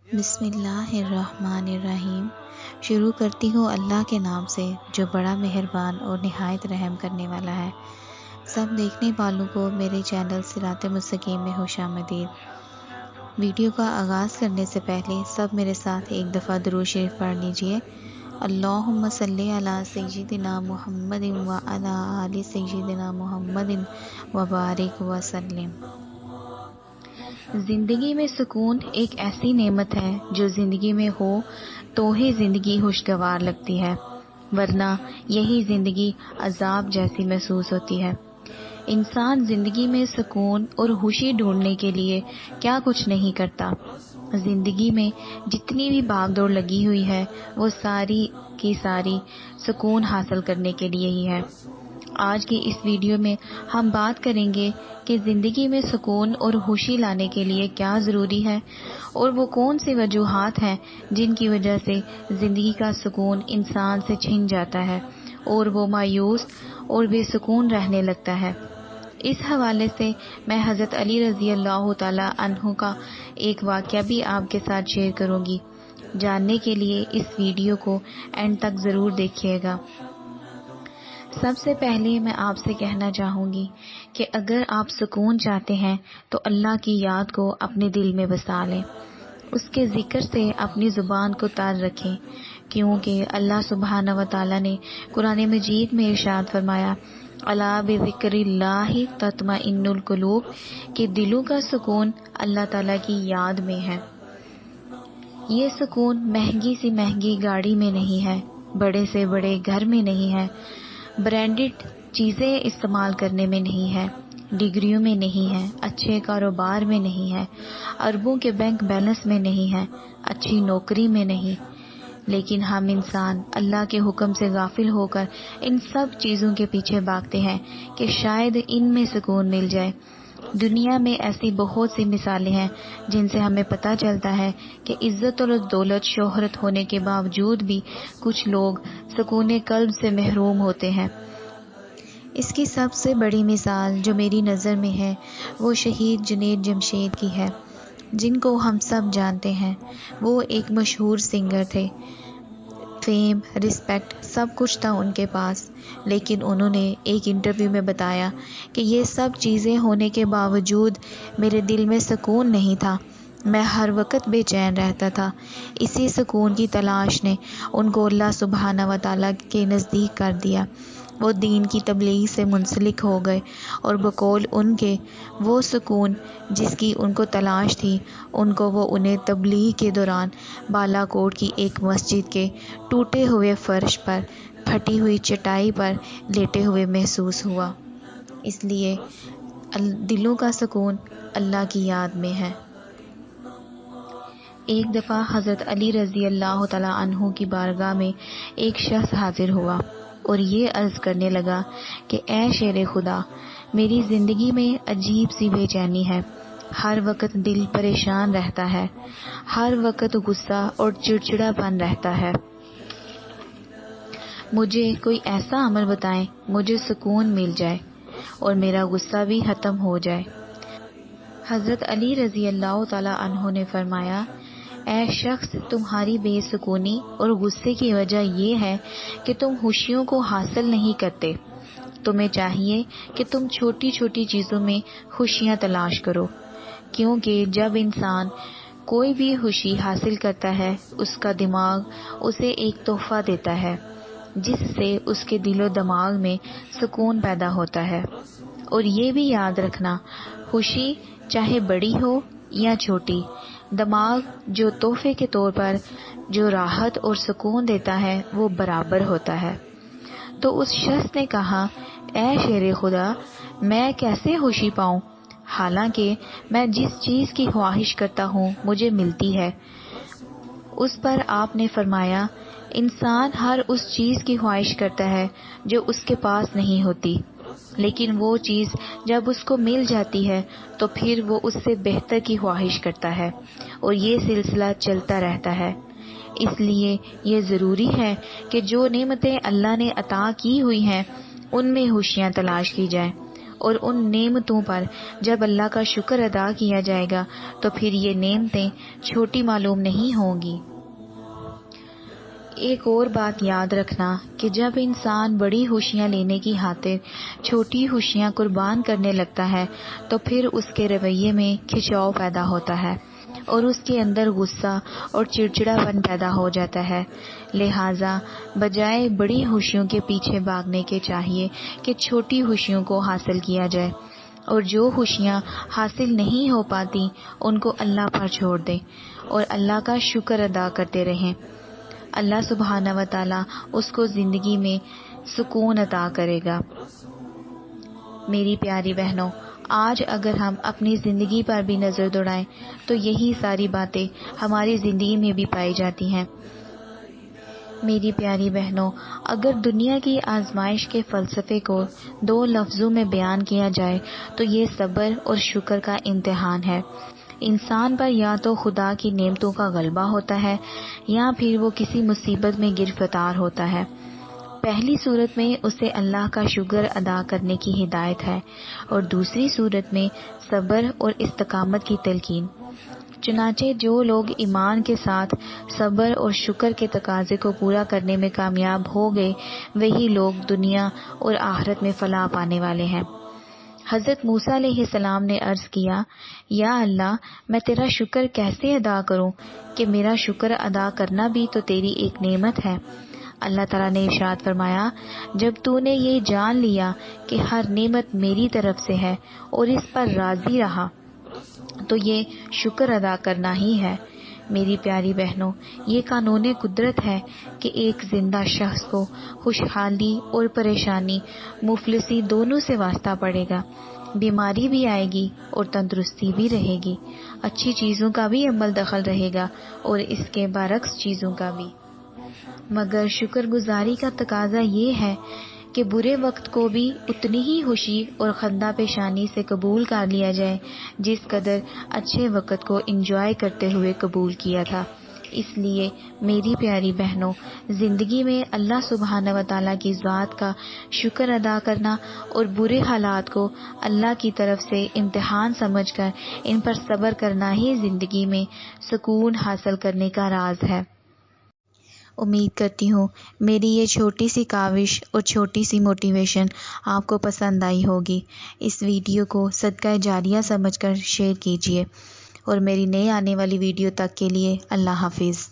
بسم اللہ الرحمن الرحیم۔ شروع کرتی ہوں اللہ کے نام سے جو بڑا مہربان اور نہایت رحم کرنے والا ہے۔ سب دیکھنے والوں کو میرے چینل صراط مستقیم میں خوش آمدید۔ ویڈیو کا آغاز کرنے سے پہلے سب میرے ساتھ ایک دفعہ درود شریف پڑھ لیجئے۔ اللہم صلی علی سیدنا محمد وعلی آل سیدنا محمد وبارک وسلم۔ زندگی میں سکون ایک ایسی نعمت ہے جو زندگی میں ہو تو ہی زندگی خوشگوار لگتی ہے، ورنہ یہی زندگی عذاب جیسی محسوس ہوتی ہے۔ انسان زندگی میں سکون اور خوشی ڈھونڈنے کے لیے کیا کچھ نہیں کرتا۔ زندگی میں جتنی بھی بھاگ دوڑ لگی ہوئی ہے وہ ساری کی ساری سکون حاصل کرنے کے لیے ہی ہے۔ آج کی اس ویڈیو میں ہم بات کریں گے کہ زندگی میں سکون اور خوشی لانے کے لیے کیا ضروری ہے، اور وہ کون سی وجوہات ہیں جن کی وجہ سے زندگی کا سکون انسان سے چھن جاتا ہے اور وہ مایوس اور بے سکون رہنے لگتا ہے۔ اس حوالے سے میں حضرت علی رضی اللہ تعالی عنہ کا ایک واقعہ بھی آپ کے ساتھ شیئر کروں گی۔ جاننے کے لیے اس ویڈیو کو اینڈ تک ضرور دیکھیے گا۔ سب سے پہلے میں آپ سے کہنا چاہوں گی کہ اگر آپ سکون چاہتے ہیں تو اللہ کی یاد کو اپنے دل میں بسا لیں، اس کے ذکر سے اپنی زبان کو تار رکھیں، کیونکہ اللہ سبحانہ و تعالیٰ نے قرآن مجید میں ارشاد فرمایا، الا بذکر اللہ تطمئن القلوب، کہ دلوں کا سکون اللہ تعالیٰ کی یاد میں ہے۔ یہ سکون مہنگی سی مہنگی گاڑی میں نہیں ہے، بڑے سے بڑے گھر میں نہیں ہے، برانڈڈ چیزیں استعمال کرنے میں نہیں ہے، ڈگریوں میں نہیں ہے، اچھے کاروبار میں نہیں ہے، اربوں کے بینک بیلنس میں نہیں ہے، اچھی نوکری میں نہیں، لیکن ہم انسان اللہ کے حکم سے غافل ہو کر ان سب چیزوں کے پیچھے بھاگتے ہیں کہ شاید ان میں سکون مل جائے۔ دنیا میں ایسی بہت سی مثالیں ہیں جن سے ہمیں پتہ چلتا ہے کہ عزت اور دولت شہرت ہونے کے باوجود بھی کچھ لوگ سکون قلب سے محروم ہوتے ہیں۔ اس کی سب سے بڑی مثال جو میری نظر میں ہے وہ شہید جنید جمشید کی ہے، جن کو ہم سب جانتے ہیں۔ وہ ایک مشہور سنگر تھے، فیم، رسپیکٹ سب کچھ تھا ان کے پاس، لیکن انہوں نے ایک انٹرویو میں بتایا کہ یہ سب چیزیں ہونے کے باوجود میرے دل میں سکون نہیں تھا، میں ہر وقت بے چین رہتا تھا۔ اسی سکون کی تلاش نے ان کو اللہ سبحانہ و تعالیٰ کے نزدیک کر دیا۔ وہ دین کی تبلیغ سے منسلک ہو گئے اور بقول ان کے وہ سکون جس کی ان کو تلاش تھی ان کو وہ انہیں تبلیغ کے دوران بالا کوٹ کی ایک مسجد کے ٹوٹے ہوئے فرش پر پھٹی ہوئی چٹائی پر لیٹے ہوئے محسوس ہوا۔ اس لیے دلوں کا سکون اللہ کی یاد میں ہے۔ ایک دفعہ حضرت علی رضی اللہ تعالیٰ عنہ کی بارگاہ میں ایک شخص حاضر ہوا اور یہ عرض کرنے لگا کہ اے شیر خدا، میری زندگی میں عجیب سی بے چینی ہے، ہر وقت دل پریشان رہتا ہے، ہر وقت غصہ اور چڑچڑا پن رہتا ہے، مجھے کوئی ایسا عمل بتائیں مجھے سکون مل جائے اور میرا غصہ بھی ختم ہو جائے۔ حضرت علی رضی اللہ تعالیٰ عنہ نے فرمایا، اے شخص، تمہاری بے سکونی اور غصے کی وجہ یہ ہے کہ تم خوشیوں کو حاصل نہیں کرتے۔ تمہیں چاہیے کہ تم چھوٹی چھوٹی چیزوں میں خوشیاں تلاش کرو، کیونکہ جب انسان کوئی بھی خوشی حاصل کرتا ہے اس کا دماغ اسے ایک تحفہ دیتا ہے جس سے اس کے دل و دماغ میں سکون پیدا ہوتا ہے۔ اور یہ بھی یاد رکھنا، خوشی چاہے بڑی ہو یا چھوٹی، دماغ جو تحفے کے طور پر جو راحت اور سکون دیتا ہے وہ برابر ہوتا ہے۔ تو اس شخص نے کہا، اے شیر خدا، میں کیسے خوشی پاؤں، حالانکہ میں جس چیز کی خواہش کرتا ہوں مجھے ملتی ہے۔ اس پر آپ نے فرمایا، انسان ہر اس چیز کی خواہش کرتا ہے جو اس کے پاس نہیں ہوتی، لیکن وہ چیز جب اس کو مل جاتی ہے تو پھر وہ اس سے بہتر کی خواہش کرتا ہے، اور یہ سلسلہ چلتا رہتا ہے۔ اس لیے یہ ضروری ہے کہ جو نعمتیں اللہ نے عطا کی ہوئی ہیں ان میں خوشیاں تلاش کی جائیں، اور ان نعمتوں پر جب اللہ کا شکر ادا کیا جائے گا تو پھر یہ نعمتیں چھوٹی معلوم نہیں ہوں گی۔ ایک اور بات یاد رکھنا کہ جب انسان بڑی خوشیاں لینے کی خاطر چھوٹی خوشیاں قربان کرنے لگتا ہے تو پھر اس کے رویے میں کھچاؤ پیدا ہوتا ہے اور اس کے اندر غصہ اور چڑچڑا پن پیدا ہو جاتا ہے۔ لہٰذا بجائے بڑی خوشیوں کے پیچھے بھاگنے کے چاہیے کہ چھوٹی خوشیوں کو حاصل کیا جائے، اور جو خوشیاں حاصل نہیں ہو پاتی ان کو اللہ پر چھوڑ دیں اور اللہ کا شکر ادا کرتے رہیں۔ اللہ سبحانہ و تعالیٰ اس کو زندگی میں سکون عطا کرے گا۔ میری پیاری بہنوں، آج اگر ہم اپنی زندگی پر بھی نظر دوڑائیں تو یہی ساری باتیں ہماری زندگی میں بھی پائی جاتی ہیں۔ میری پیاری بہنوں، اگر دنیا کی آزمائش کے فلسفے کو 2 لفظوں میں بیان کیا جائے تو یہ صبر اور شکر کا امتحان ہے۔ انسان پر یا تو خدا کی نعمتوں کا غلبہ ہوتا ہے یا پھر وہ کسی مصیبت میں گرفتار ہوتا ہے۔ پہلی صورت میں اسے اللہ کا شکر ادا کرنے کی ہدایت ہے اور دوسری صورت میں صبر اور استقامت کی تلقین۔ چنانچہ جو لوگ ایمان کے ساتھ صبر اور شکر کے تقاضے کو پورا کرنے میں کامیاب ہو گئے وہی لوگ دنیا اور آخرت میں فلاح پانے والے ہیں۔ حضرت موسیٰ علیہ السلام نے عرض کیا، یا اللہ، میں تیرا شکر کیسے ادا کروں کہ میرا شکر ادا کرنا بھی تو تیری ایک نعمت ہے۔ اللہ تعالیٰ نے ارشاد فرمایا، جب تو نے یہ جان لیا کہ ہر نعمت میری طرف سے ہے اور اس پر راضی رہا تو یہ شکر ادا کرنا ہی ہے۔ میری پیاری بہنوں، یہ قانون قدرت ہے کہ ایک زندہ شخص کو خوشحالی اور پریشانی، مفلسی دونوں سے واسطہ پڑے گا۔ بیماری بھی آئے گی اور تندرستی بھی رہے گی، اچھی چیزوں کا بھی عمل دخل رہے گا اور اس کے برعکس چیزوں کا بھی۔ مگر شکر گزاری کا تقاضا یہ ہے کہ برے وقت کو بھی اتنی ہی خوشی اور خندہ پیشانی سے قبول کر لیا جائے جس قدر اچھے وقت کو انجوائے کرتے ہوئے قبول کیا تھا۔ اس لیے میری پیاری بہنوں، زندگی میں اللہ سبحانہ و تعالیٰ کی ذات کا شکر ادا کرنا اور برے حالات کو اللہ کی طرف سے امتحان سمجھ کر ان پر صبر کرنا ہی زندگی میں سکون حاصل کرنے کا راز ہے۔ امید کرتی ہوں میری یہ چھوٹی سی کاوش اور چھوٹی سی موٹیویشن آپ کو پسند آئی ہوگی۔ اس ویڈیو کو صدقہ جاریہ سمجھ کر شیئر کیجیے اور میری نئی آنے والی ویڈیو تک کے لیے اللہ حافظ۔